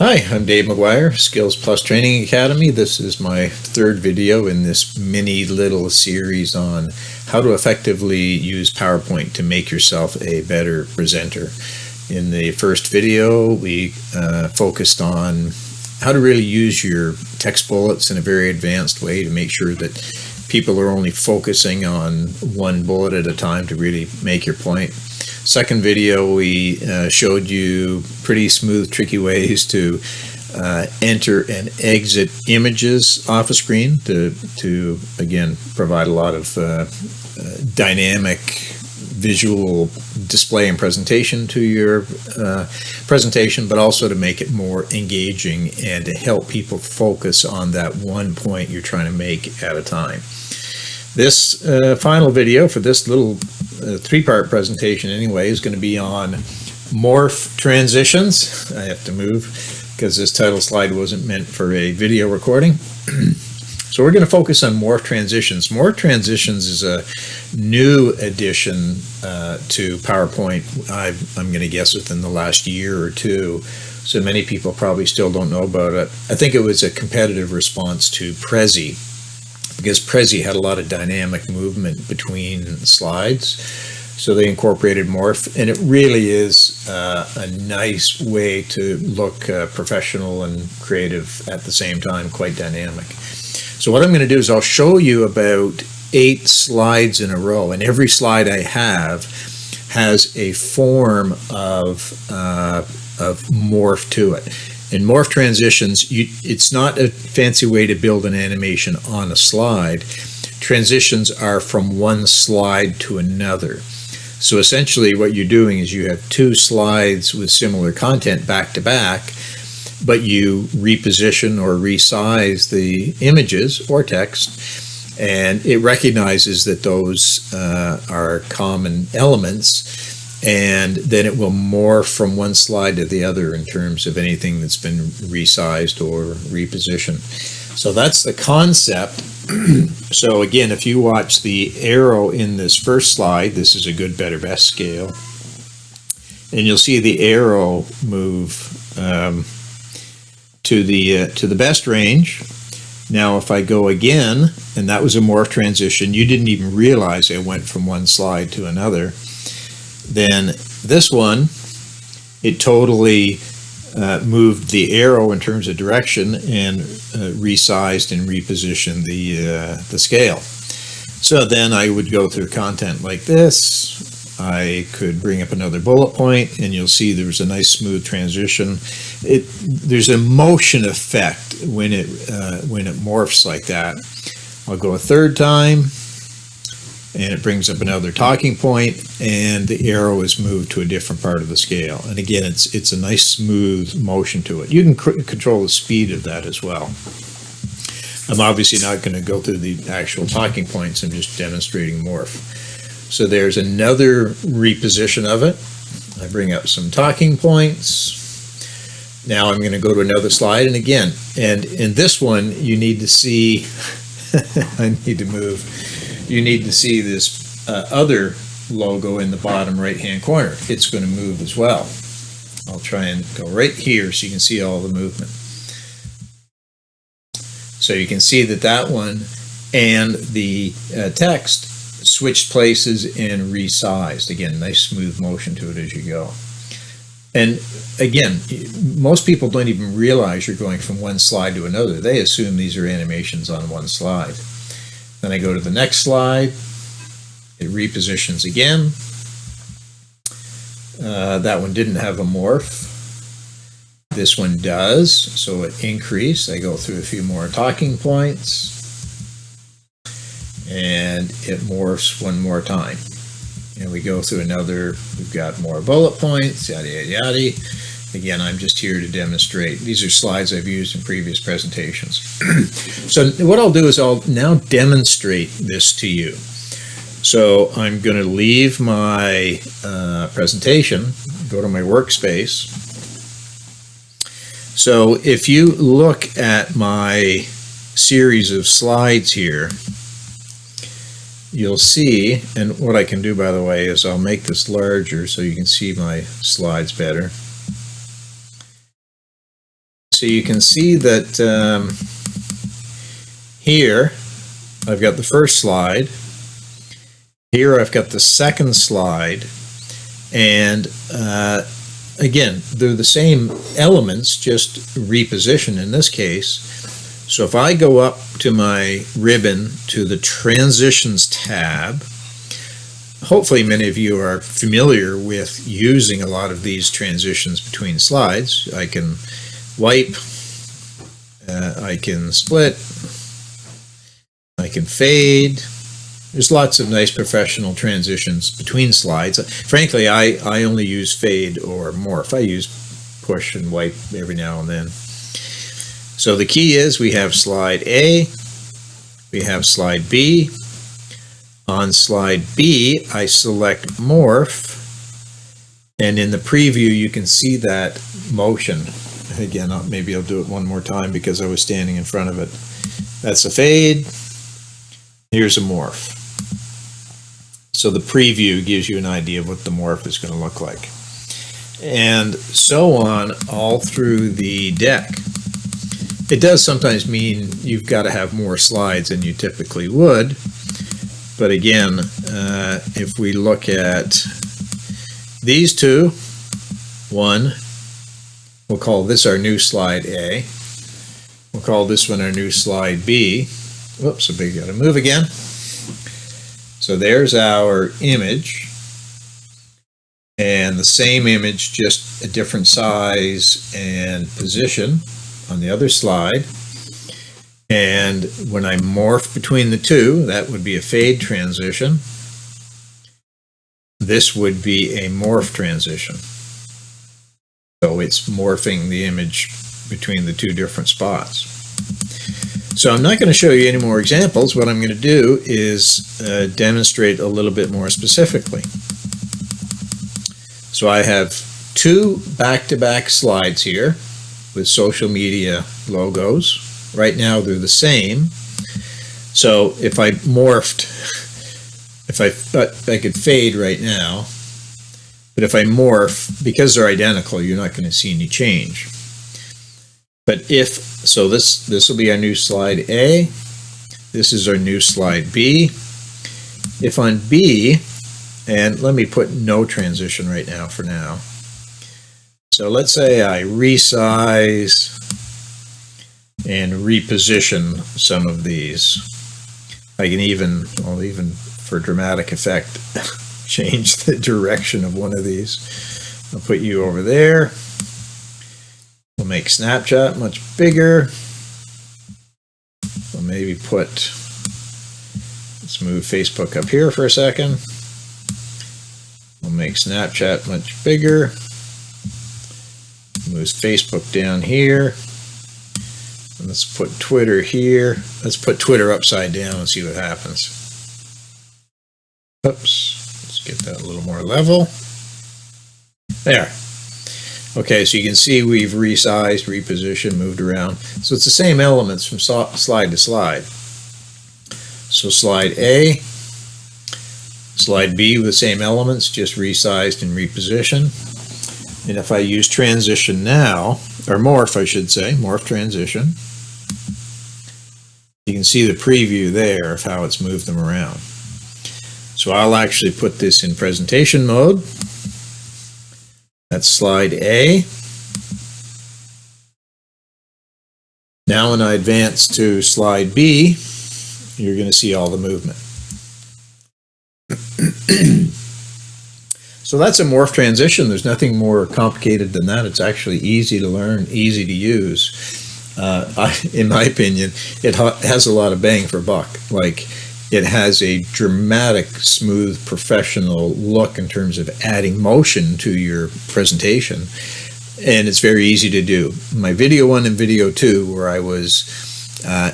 Hi, I'm Dave McGuire, Skills Plus Training Academy. This is my third video in this mini little series on how to effectively use PowerPoint to make yourself a better presenter. In the first video, we focused on how to really use your text bullets in a very advanced way to make sure that people are only focusing on one bullet at a time to really make your point. Second video, we showed you pretty smooth, tricky ways to enter and exit images off a screen to again, provide a lot of dynamic visual display and presentation to your presentation, but also to make it more engaging and to help people focus on that one point you're trying to make at a time. This final video for this little three-part presentation anyway is going to be on morph transitions. I have to move because this title slide wasn't meant for a video recording. So we're going to focus on morph transitions. Morph transitions is a new addition to PowerPoint. I'm going to guess within the last year or two. So many people probably still don't know about it. I think it was a competitive response to Prezi, because Prezi had a lot of dynamic movement between slides. So they incorporated Morph, and it really is a nice way to look professional and creative at the same time, quite dynamic. So what I'm going to do is I'll show you about 8 slides in a row, and every slide I have has a form of morph to it. In morph transitions, it's not a fancy way to build an animation on a slide. Transitions are from one slide to another. So essentially what you're doing is you have 2 slides with similar content back to back, but you reposition or resize the images or text, and it recognizes that those are common elements, and then it will morph from one slide to the other in terms of anything that's been resized or repositioned. So that's the concept. So again, if you watch the arrow in this first slide, this is a good, better, best scale, and you'll see the arrow move to the best range. Now if I go again, and that was a morph transition, you didn't even realize I went from one slide to another. Then this one, it totally moved the arrow in terms of direction and resized and repositioned the scale. So then I would go through content like this. I could bring up another bullet point, and you'll see there's a nice smooth transition. There's a motion effect when it morphs like that. I'll go a third time, and it brings up another talking point, and the arrow is moved to a different part of the scale. And again, it's a nice smooth motion to it. You can control the speed of that as well. I'm obviously not going to go through the actual talking points. I'm just demonstrating morph. So there's another reposition of it. I bring up some talking points. Now I'm going to go to another slide, and again, and in this one you need to see I need to move. You need to see this other logo in the bottom right hand corner. It's going to move as well. I'll try and go right here so you can see all the movement. So you can see that one and the text switched places and resized. Again, nice smooth motion to it as you go. And again, most people don't even realize you're going from one slide to another. They assume these are animations on one slide. Then I go to the next slide. It repositions again. That one didn't have a morph. This one does, so it increased. I go through a few more talking points, and it morphs one more time. And we go through another, we've got more bullet points, yada, yada, yada. Again, I'm just here to demonstrate. These are slides I've used in previous presentations. So what I'll do is I'll now demonstrate this to you. So I'm going to leave my presentation, go to my workspace. So if you look at my series of slides here, you'll see, and what I can do, by the way, is I'll make this larger so you can see my slides better. So you can see that here I've got the first slide. Here I've got the second slide. And again, they're the same elements, just repositioned in this case. So if I go up to my ribbon to the Transitions tab, hopefully many of you are familiar with using a lot of these transitions between slides. I can wipe, I can split, I can fade. There's lots of nice professional transitions between slides. Frankly, I only use fade or morph. I use push and wipe every now and then. So the key is we have slide A, we have slide B. On slide B, I select morph, and in the preview you can see that motion. Again, maybe I'll do it one more time because I was standing in front of it. That's a fade. Here's a morph. So the preview gives you an idea of what the morph is going to look like. And so on all through the deck. It does sometimes mean you've got to have more slides than you typically would. But again, if we look at these two, one, we'll call this our new slide A. We'll call this one our new slide B. Whoops, I got to move again. So there's our image. And the same image, just a different size and position on the other slide. And when I morph between the two, that would be a fade transition. This would be a morph transition. So it's morphing the image between the two different spots. So I'm not going to show you any more examples. What I'm going to do is demonstrate a little bit more specifically. So I have two back-to-back slides here with social media logos. Right now they're the same. So if I morphed, I could fade right now, but if I morph, because they're identical, you're not going to see any change. But so this will be our new slide A. This is our new slide B. If on B, and let me put no transition right now for now. So let's say I resize and reposition some of these. I can even for dramatic effect, change the direction of one of these. I'll put you over there. We'll make Snapchat much bigger. We'll maybe let's move Facebook up here for a second. We'll make Snapchat much bigger. Move Facebook down here. And let's put Twitter here. Let's put Twitter upside down and see what happens. Oops. Let's get that a little more level. There. Okay, so you can see we've resized, repositioned, moved around. So it's the same elements from slide to slide. So slide A, slide B with the same elements, just resized and repositioned. And if I use transition now, or morph I should say, morph transition, you can see the preview there of how it's moved them around. So I'll actually put this in presentation mode. That's slide A. Now when I advance to slide B, you're going to see all the movement. So that's a morph transition. There's nothing more complicated than that. It's actually easy to learn, easy to use. In my opinion, it has a lot of bang for buck. Like, it has a dramatic, smooth, professional look in terms of adding motion to your presentation. And it's very easy to do. My video 1 and video 2, where I was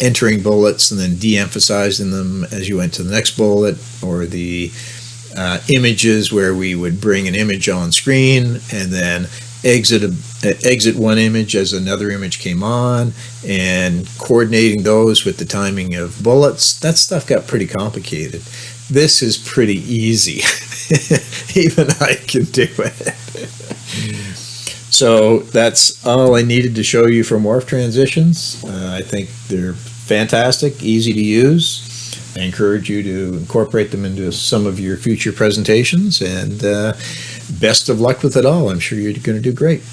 entering bullets and then de-emphasizing them as you went to the next bullet, or the images where we would bring an image on screen and then exit one image as another image came on, and coordinating those with the timing of bullets. That stuff got pretty complicated. This is pretty easy. Even I can do it. So that's all I needed to show you for morph transitions. I think they're fantastic, easy to use. I encourage you to incorporate them into some of your future presentations, and best of luck with it all. I'm sure you're going to do great.